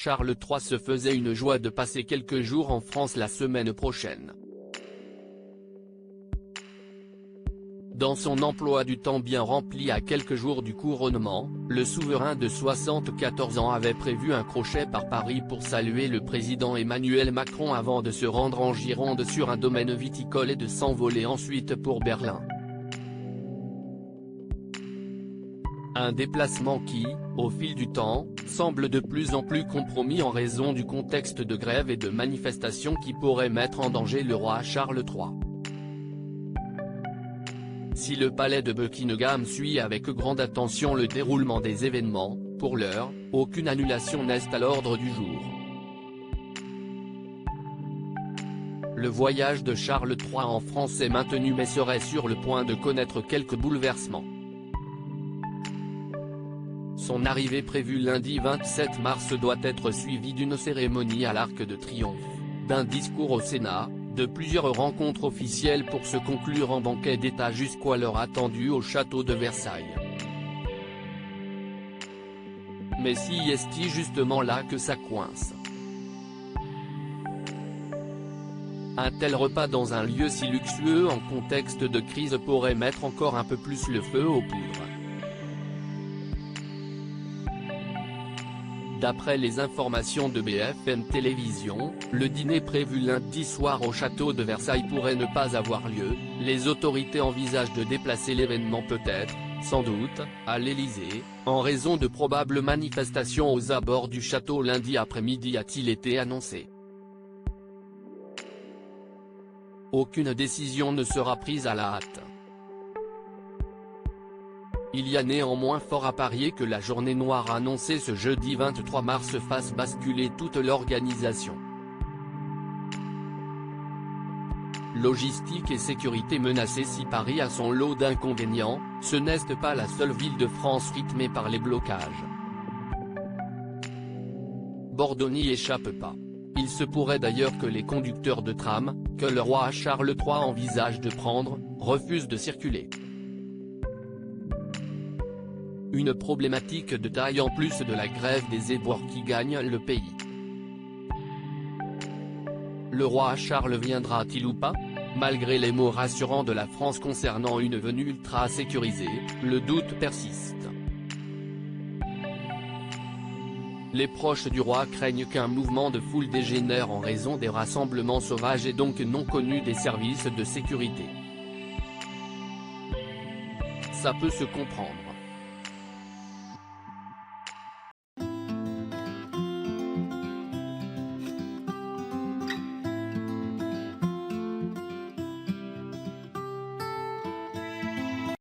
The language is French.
Charles III se faisait une joie de passer quelques jours en France la semaine prochaine. Dans son emploi du temps bien rempli à quelques jours du couronnement, le souverain de 74 ans avait prévu un crochet par Paris pour saluer le président Emmanuel Macron avant de se rendre en Gironde sur un domaine viticole et de s'envoler ensuite pour Berlin. Un déplacement qui, au fil du temps, semble de plus en plus compromis en raison du contexte de grève et de manifestations qui pourraient mettre en danger le roi Charles III. Si le palais de Buckingham suit avec grande attention le déroulement des événements, pour l'heure, aucune annulation n'est à l'ordre du jour. Le voyage de Charles III en France est maintenu mais serait sur le point de connaître quelques bouleversements. Son arrivée prévue lundi 27 mars doit être suivie d'une cérémonie à l'Arc de Triomphe, d'un discours au Sénat, de plusieurs rencontres officielles pour se conclure en banquet d'État jusqu'à l'heure attendue au château de Versailles. Mais si est-il justement là que ça coince? Un tel repas dans un lieu si luxueux en contexte de crise pourrait mettre encore un peu plus le feu aux poudres. D'après les informations de BFM Télévision, le dîner prévu lundi soir au château de Versailles pourrait ne pas avoir lieu, les autorités envisagent de déplacer l'événement peut-être, sans doute, à l'Élysée, en raison de probables manifestations aux abords du château lundi après-midi a-t-il été annoncé. Aucune décision ne sera prise à la hâte. Il y a néanmoins fort à parier que la journée noire annoncée ce jeudi 23 mars fasse basculer toute l'organisation. Logistique et sécurité menacées. Si Paris a son lot d'inconvénients, ce n'est pas la seule ville de France rythmée par les blocages. Bordeaux n'y échappe pas. Il se pourrait d'ailleurs que les conducteurs de tram, que le roi Charles III envisage de prendre, refusent de circuler. Une problématique de taille en plus de la grève des éboueurs qui gagne le pays. Le roi Charles viendra-t-il ou pas? Malgré les mots rassurants de la France concernant une venue ultra sécurisée, le doute persiste. Les proches du roi craignent qu'un mouvement de foule dégénère en raison des rassemblements sauvages et donc non connus des services de sécurité. Ça peut se comprendre.